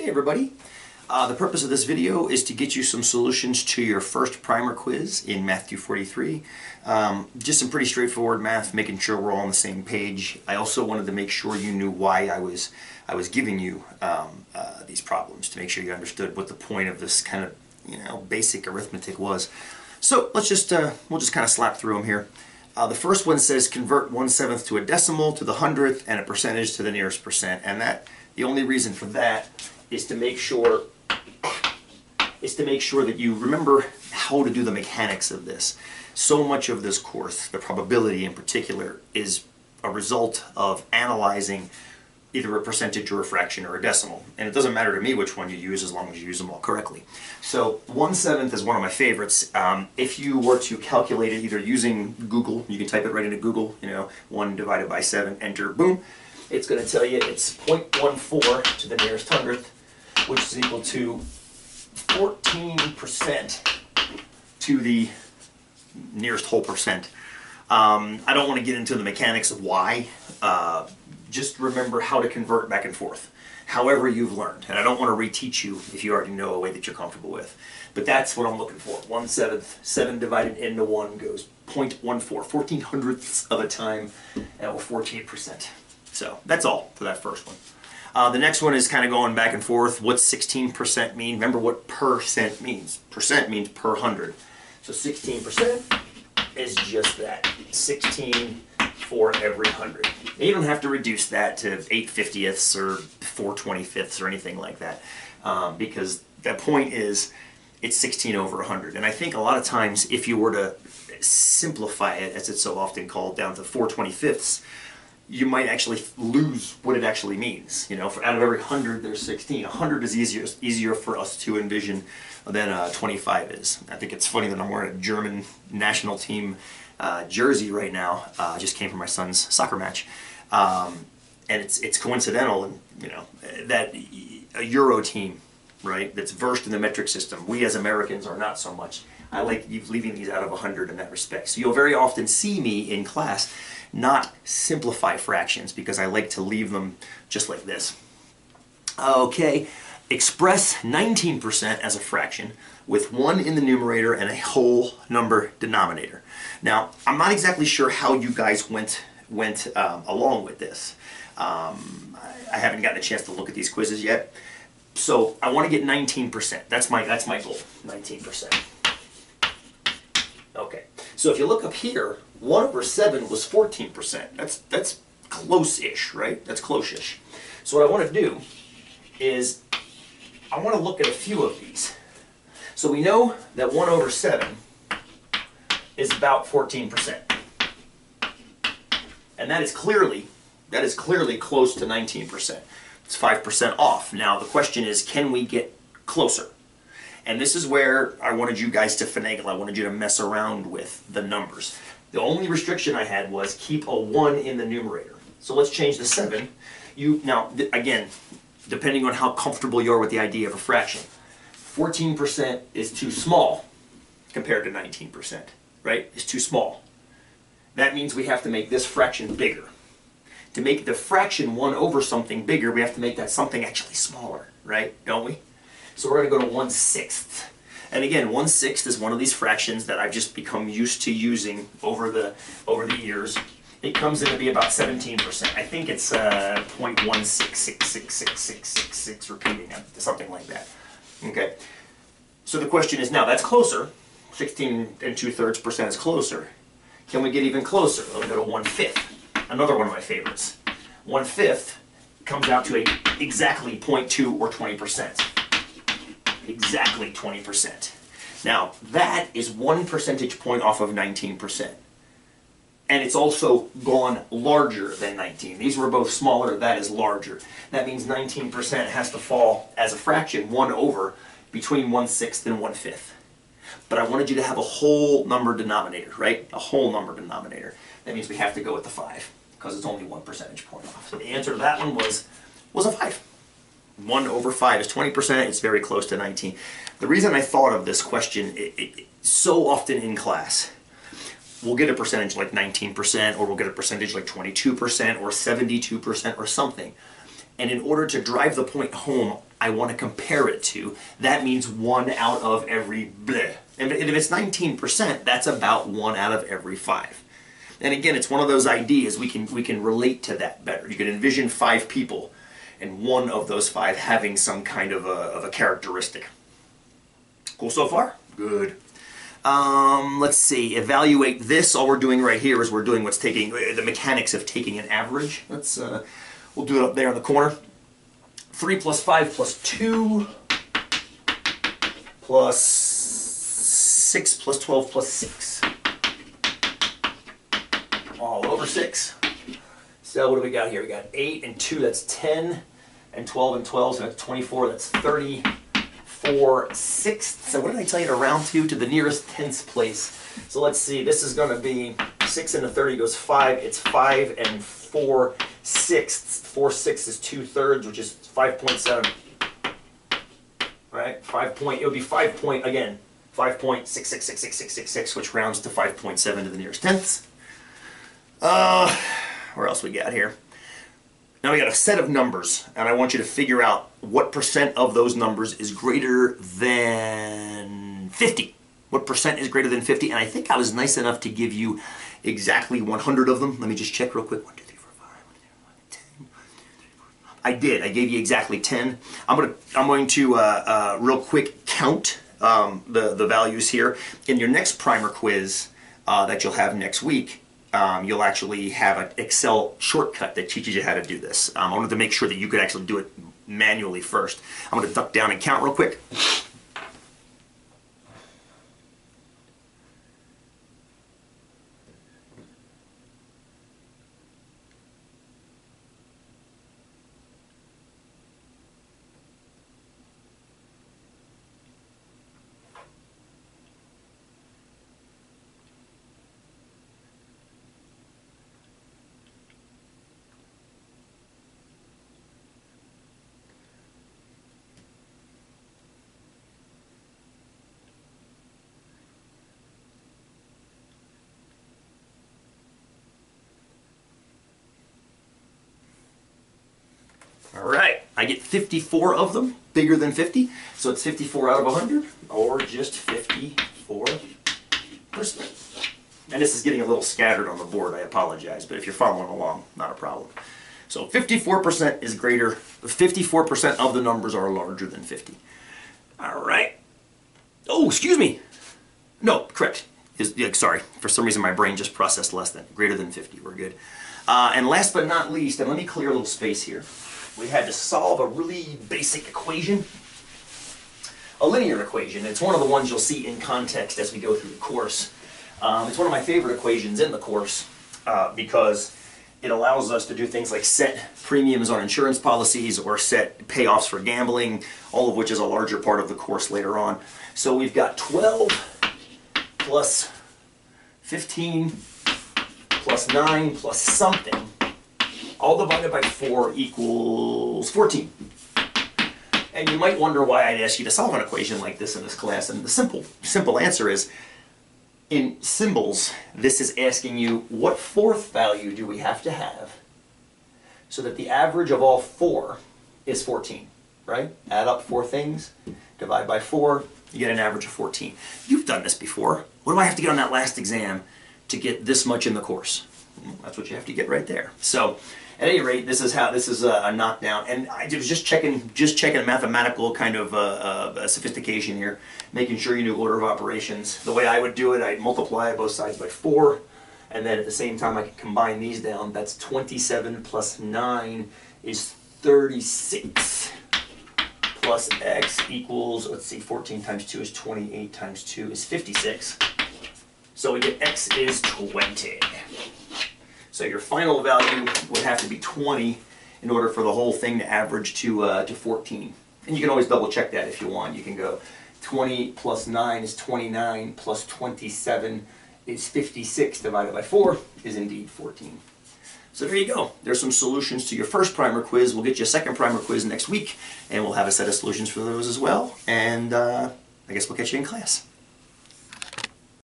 Hey everybody! The purpose of this video is to get you some solutions to your first primer quiz in Math 243. Just some pretty straightforward math, making sure we're all on the same page. I also wanted to make sure you knew why I was giving you these problems, to make sure you understood what the point of this kind of basic arithmetic was. So let's just we'll just kind of slap through them here. The first one says convert 1/7 to a decimal to the hundredth and a percentage to the nearest percent, and the only reason for that is to make sure that you remember how to do the mechanics of this. So much of this course, the probability in particular, is a result of analyzing either a percentage or a fraction or a decimal. And it doesn't matter to me which one you use as long as you use them all correctly. So 1/7 is one of my favorites. If you were to calculate it either using Google, you can type it right into Google, 1 divided by 7, enter, boom. It's going to tell you it's 0.14 to the nearest hundredth, which is equal to 14% to the nearest whole percent. I don't want to get into the mechanics of why. Just remember how to convert back and forth, however you've learned. And I don't want to reteach you if you already know a way that you're comfortable with. But that's what I'm looking for. 1/7, 7 divided into 1 goes 0.14, 14/100ths of a time, or 14%. So that's all for that first one. The next one is kind of going back and forth. What's 16% mean? Remember what percent means. Percent means per 100. So 16% is just that. 16 for every 100. And you don't have to reduce that to 8/50ths or 4/25ths or anything like that, because the point is it's 16 over 100. And I think a lot of times if you were to simplify it, as it's so often called, down to 4/25ths, you might actually lose what it actually means. For out of every 100, there's 16. 100 is easier for us to envision than 25 is. I think it's funny that I'm wearing a German national team jersey right now. I just came from my son's soccer match, and it's coincidental, that a Euro team, right, that's versed in the metric system. We as Americans are not so much. I like leaving these out of 100 in that respect. So you'll very often see me in class not simplify fractions because I like to leave them just like this. Okay, express 19% as a fraction with 1 in the numerator and a whole number denominator. Now, I'm not exactly sure how you guys went along with this. I haven't gotten a chance to look at these quizzes yet. So I want to get 19%. That's my goal, 19%. Okay, so if you look up here, 1/7 was 14%. That's close-ish, right? That's close-ish. So what I want to do is I want to look at a few of these. So we know that 1/7 is about 14%. And that is clearly close to 19%. It's 5% off. Now the question is, can we get closer? And this is where I wanted you guys to finagle. I wanted you to mess around with the numbers. The only restriction I had was keep a 1 in the numerator. So let's change the 7. Now, again, depending on how comfortable you are with the idea of a fraction, 14% is too small compared to 19%, right? It's too small. That means we have to make this fraction bigger. To make the fraction 1 over something bigger, we have to make that something actually smaller, right? Don't we? So we're going to go to 1/6. And again, 1/6 is one of these fractions that I've just become used to using over the years. It comes in to be about 17%. I think it's 0.1666666 repeating, something like that. Okay. So the question is now, that's closer. 16 2/3% is closer. Can we get even closer? Let me go to 1/5. Another one of my favorites. 1/5 comes out to exactly 0.2 or 20%. Exactly 20%. Now, that is 1 percentage point off of 19%. And it's also gone larger than 19. These were both smaller, that is larger. That means 19% has to fall as a fraction 1 over between 1/6 and 1/5. But I wanted you to have a whole number denominator, right? A whole number denominator. That means we have to go with the 5, because it's only 1 percentage point off. So the answer to that one was a 5. 1/5 is 20%. It's very close to 19. The reason I thought of this question, so often in class, we'll get a percentage like 19%, or we'll get a percentage like 22%, or 72%, or something. And in order to drive the point home, I want to compare it to. That means 1 out of every bleh. And if it's 19%, that's about 1 out of every 5. And again, it's one of those ideas we can relate to that better. You can envision 5 people, and one of those 5 having some kind of a characteristic. Cool so far? Good. Let's see, evaluate this. All we're doing right here is we're doing what's taking, the mechanics of taking an average. We'll do it up there in the corner. 3 plus 5 plus 2 plus 6 plus 12 plus 6. All over 6. So what do we got here? We got 8 and 2, that's 10, and 12 and 12, so that's 24, that's 34 sixths. So what did I tell you to round to the nearest tenths place? So let's see, this is going to be 6 into 30 goes 5, it's 5 and 4 sixths. 4 sixths is 2/3, which is 5.7. Right? It would be 5.6666666, which rounds to 5.7 to the nearest tenths. Where else we got here? Now we got a set of numbers, and I want you to figure out what percent of those numbers is greater than 50. What percent is greater than 50? And I think I was nice enough to give you exactly 100 of them. Let me just check real quick. 1, 2, 3, 4, 5, 1, 2, 3, 4, 5, 10. I did. I gave you exactly 10. I'm going to real quick count the values here. In your next primer quiz that you'll have next week, you'll actually have an Excel shortcut that teaches you how to do this. I wanted to make sure that you could actually do it manually first. I'm going to duck down and count real quick. All right, I get 54 of them, bigger than 50, so it's 54 out of 100, or just 54%. And this is getting a little scattered on the board, I apologize, but if you're following along, not a problem. So 54% is greater, 54% of the numbers are larger than 50. All right. Oh, excuse me. No, correct. Sorry, for some reason my brain just processed less than, greater than 50, we're good. And last but not least, and let me clear a little space here. We had to solve a really basic equation, a linear equation. It's one of the ones you'll see in context as we go through the course. It's one of my favorite equations in the course because it allows us to do things like set premiums on insurance policies or set payoffs for gambling, all of which is a larger part of the course later on. So we've got 12 plus 15 plus 9 plus something, all divided by 4 equals 14. And you might wonder why I'd ask you to solve an equation like this in this class, and the simple answer is, in symbols, this is asking you what fourth value do we have to have so that the average of all 4 is 14, right? Add up 4 things, divide by 4, you get an average of 14. You've done this before. What do I have to get on that last exam to get this much in the course? Well, that's what you have to get right there. So, at any rate, this is a knockdown, and I was just checking mathematical kind of sophistication here, making sure you knew order of operations. The way I would do it, I'd multiply both sides by 4, and then at the same time I could combine these down. That's 27 plus 9 is 36 plus x equals, let's see, 14 times 2 is 28 times 2 is 56. So we get x is 20. So your final value would have to be 20 in order for the whole thing to average to 14. And you can always double check that if you want. You can go 20 plus 9 is 29 plus 27 is 56 divided by 4 is indeed 14. So there you go. There's some solutions to your first primer quiz. We'll get you a second primer quiz next week, and we'll have a set of solutions for those as well. And I guess we'll catch you in class.